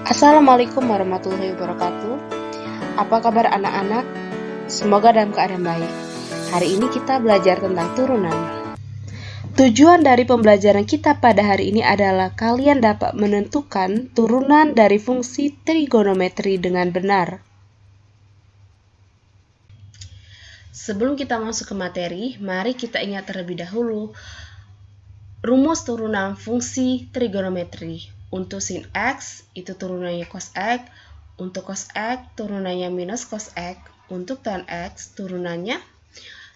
Assalamualaikum warahmatullahi wabarakatuh. Apa kabar anak-anak? Semoga dalam keadaan baik. Hari ini kita belajar tentang turunan. Tujuan dari pembelajaran kita pada hari ini adalah kalian dapat menentukan turunan dari fungsi trigonometri dengan benar. Sebelum kita masuk ke materi, mari kita ingat terlebih dahulu rumus turunan fungsi trigonometri. Untuk sin X, itu turunannya cos X. Untuk cos X, turunannya minus cos X. Untuk tan X, turunannya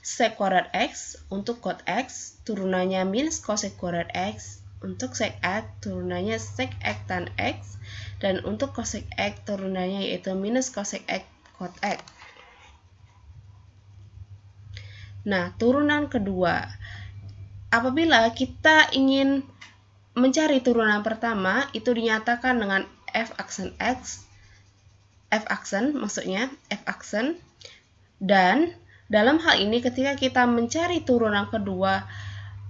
sec kuadrat X. Untuk cot X, turunannya minus cosec kuadrat X. Untuk sec X, turunannya sec X tan X. Dan untuk cosec X, turunannya yaitu minus cosec X cot X. Nah, turunan kedua. Apabila kita ingin mencari turunan pertama, itu dinyatakan dengan f aksen X, f aksen maksudnya f aksen, dan dalam hal ini ketika kita mencari turunan kedua,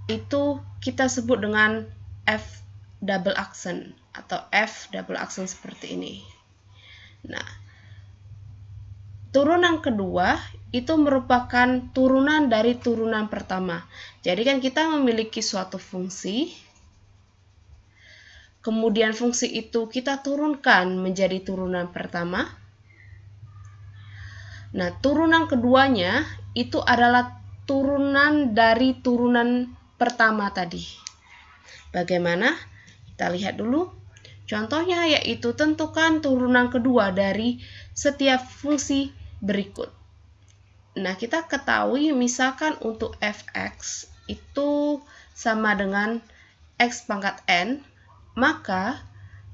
itu kita sebut dengan f double aksen atau f double aksen seperti ini. Nah, turunan kedua itu merupakan turunan dari turunan pertama. Jadi kan kita memiliki suatu fungsi, kemudian fungsi itu kita turunkan menjadi turunan pertama. Nah, turunan keduanya itu adalah turunan dari turunan pertama tadi. Bagaimana? Kita lihat dulu. Contohnya yaitu tentukan turunan kedua dari setiap fungsi berikut. Nah, kita ketahui misalkan untuk fx itu sama dengan x pangkat n, maka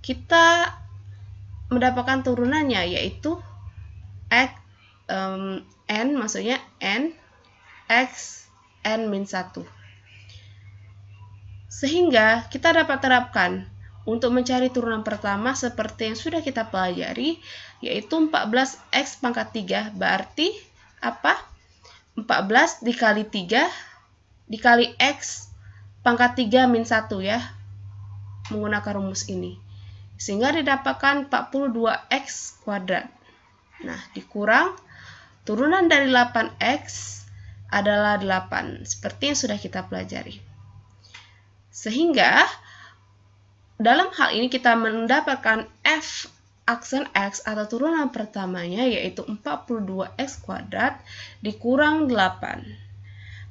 kita mendapatkan turunannya yaitu x n, maksudnya n x n min 1. Sehingga kita dapat terapkan untuk mencari turunan pertama seperti yang sudah kita pelajari, yaitu 14x pangkat 3 berarti apa? 14 dikali 3 dikali x pangkat 3 min 1 ya, menggunakan rumus ini, sehingga didapatkan 42x kuadrat. Nah, dikurang turunan dari 8x adalah 8, seperti yang sudah kita pelajari. Sehingga dalam hal ini kita mendapatkan f aksen x atau turunan pertamanya yaitu 42x kuadrat dikurang 8.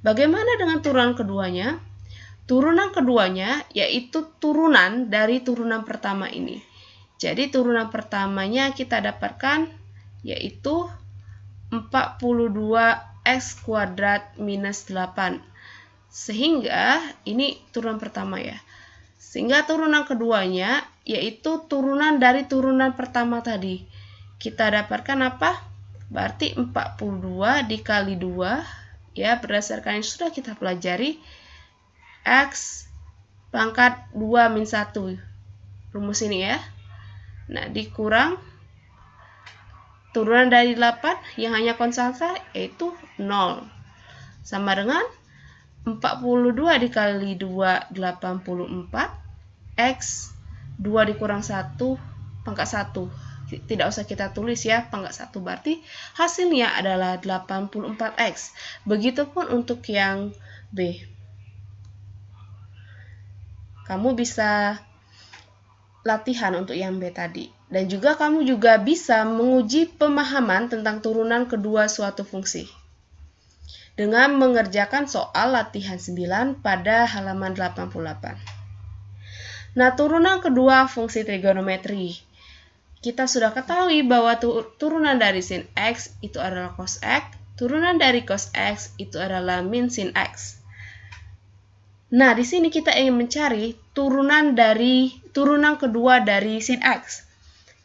Bagaimana dengan turunan keduanya? Turunan keduanya yaitu turunan dari turunan pertama ini. Jadi turunan pertamanya kita dapatkan yaitu 42x kuadrat minus 8. Sehingga ini turunan pertama ya. Sehingga turunan keduanya yaitu turunan dari turunan pertama tadi. Kita dapatkan apa? Berarti 42 dikali 2 ya, berdasarkan yang sudah kita pelajari, x pangkat 2 min 1, rumus ini ya. Nah, dikurang turunan dari 8 yang hanya konstanta yaitu 0, sama dengan 42 dikali 2 84, x 2 dikurang 1 pangkat 1, tidak usah kita tulis ya, pangkat 1 berarti hasilnya adalah 84x. Begitupun untuk yang B. Kamu bisa latihan untuk yang B tadi. Dan juga kamu juga bisa menguji pemahaman tentang turunan kedua suatu fungsi dengan mengerjakan soal latihan 9 pada halaman 88. Nah, turunan kedua fungsi trigonometri. Kita sudah ketahui bahwa turunan dari sin X itu adalah cos X, turunan dari cos X itu adalah min sin X. Nah, di sini kita ingin mencari turunan kedua dari sin X.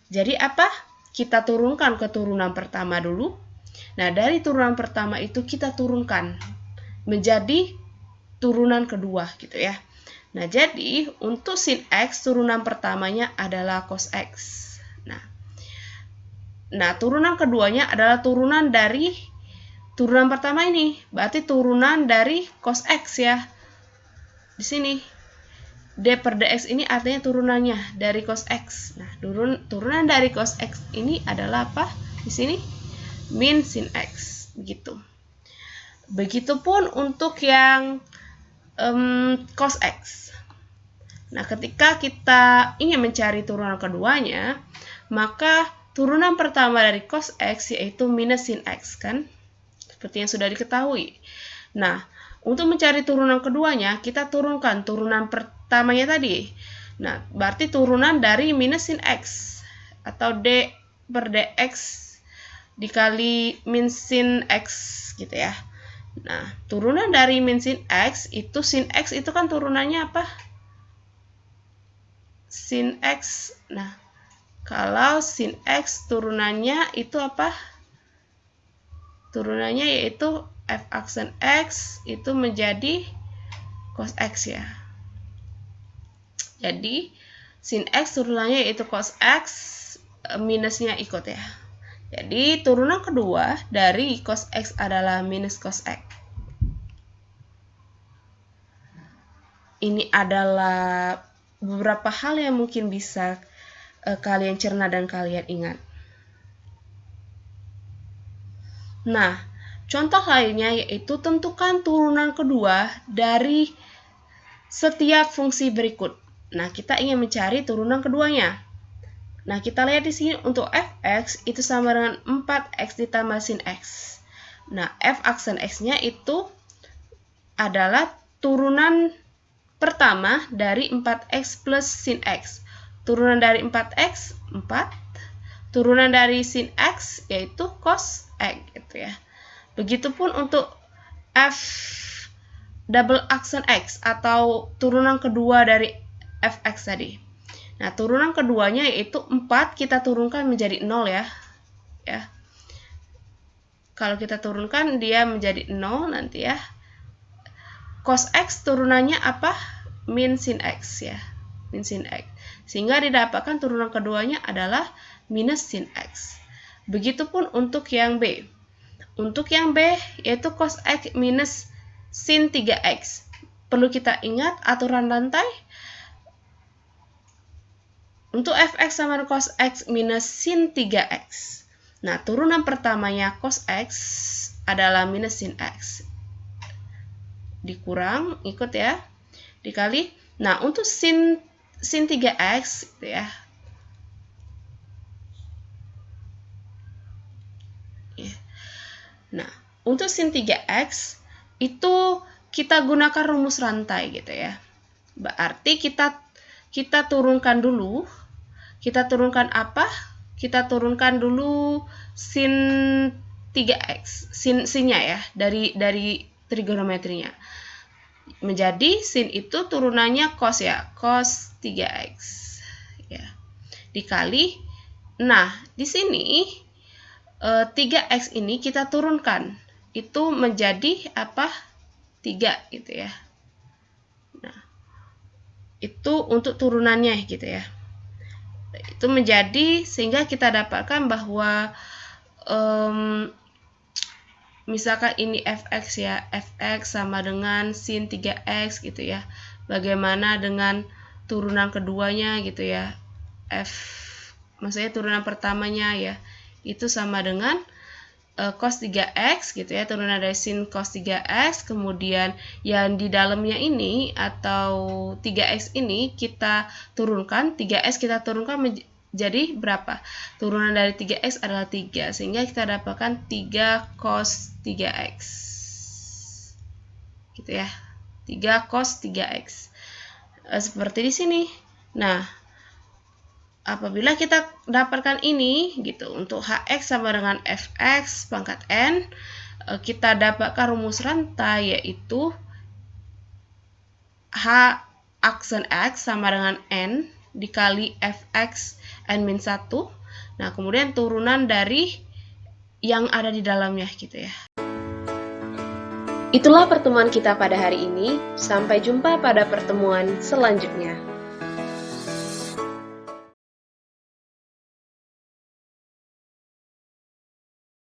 Jadi apa? Kita turunkan ke turunan pertama dulu. Nah, dari turunan pertama itu kita turunkan menjadi turunan kedua gitu ya. Nah, jadi untuk sin X turunan pertamanya adalah cos X. Nah, turunan keduanya adalah turunan dari turunan pertama ini. Berarti turunan dari cos X ya. Di sini D per dx ini artinya turunannya dari cos x. Nah, turunan dari cos x ini adalah apa? Di sini min sin x, begitu. Begitupun untuk yang cos x. Nah, ketika kita ingin mencari turunan keduanya, maka turunan pertama dari cos x yaitu minus sin x, kan? Seperti yang sudah diketahui. Nah, untuk mencari turunan keduanya, kita turunkan turunan pertamanya tadi. Nah, berarti turunan dari minus sin x, atau D per dx dikali min sin x, gitu ya. Nah, turunan dari min sin x itu kan turunannya apa? Sin x. Nah, kalau sin x turunannya itu apa? Turunannya yaitu f aksen x itu menjadi cos x, ya. Jadi, sin x turunannya yaitu cos x, minusnya ikut, ya. Jadi, turunan kedua dari cos x adalah minus cos x. Ini adalah beberapa hal yang mungkin bisa kalian cerna dan kalian ingat. Nah, contoh lainnya yaitu tentukan turunan kedua dari setiap fungsi berikut. Nah, kita ingin mencari turunan keduanya. Nah, kita lihat di sini untuk fx itu sama dengan 4x ditambah sin x. Nah, f aksen x-nya itu adalah turunan pertama dari 4x plus sin x. Turunan dari 4x, 4. Turunan dari sin x yaitu cos x, gitu ya. Begitupun untuk f double aksen x atau turunan kedua dari fx tadi. Nah, turunan keduanya yaitu 4 kita turunkan menjadi 0, ya. Kalau kita turunkan dia menjadi 0 nanti, ya. Cos x turunannya apa? Min sin x, ya. Min sin x. Sehingga didapatkan turunan keduanya adalah minus sin x. Begitupun untuk yang B. Untuk yang B yaitu cos x minus sin 3x. Perlu kita ingat aturan rantai. Untuk fx sama dengan cos x minus sin 3x. Nah, turunan pertamanya cos x adalah minus sin x. Dikurang, ikut, ya. Dikali. Nah, untuk sin 3x, gitu ya. Nah, untuk sin 3x itu kita gunakan rumus rantai, gitu ya. Berarti kita turunkan dulu. Kita turunkan apa? Kita turunkan dulu sin 3x, sinnya, ya, dari trigonometrinya. Menjadi sin itu turunannya cos, ya, cos 3x, ya. Dikali. Nah, di sini 3x ini kita turunkan. Itu menjadi apa? 3, gitu ya. Nah, itu untuk turunannya, gitu ya. Itu menjadi, sehingga kita dapatkan bahwa misalkan ini fx, ya, fx sama dengan sin 3x, gitu ya. Bagaimana dengan turunan keduanya, gitu ya. Maksudnya turunan pertamanya, ya, itu sama dengan cos 3x, gitu ya, turunan dari sin cos 3x, kemudian yang di dalamnya ini atau 3x ini kita turunkan, 3x kita turunkan menjadi berapa? Turunan dari 3x adalah 3, sehingga kita dapatkan 3 cos 3x, gitu ya, 3 cos 3x, seperti di sini. Nah, apabila kita dapatkan ini, gitu, untuk hx sama dengan fx pangkat n, kita dapatkan rumus rantai yaitu h aksen x sama dengan n dikali fx n min 1. Nah, kemudian turunan dari yang ada di dalamnya, gitu ya. Itulah pertemuan kita pada hari ini. Sampai jumpa pada pertemuan selanjutnya.